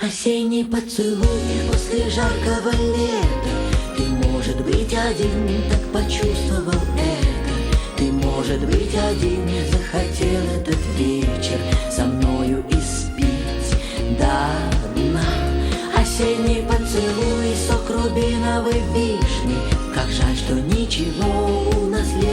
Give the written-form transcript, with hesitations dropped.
Осенний поцелуй после жаркого лета. Ты, может быть, один так почувствовал это. Ты, может быть, один захотел этот вечер со мною испить до дна. Осенний поцелуй, сок рубиновой вишни. Как жаль, что ничего у нас лет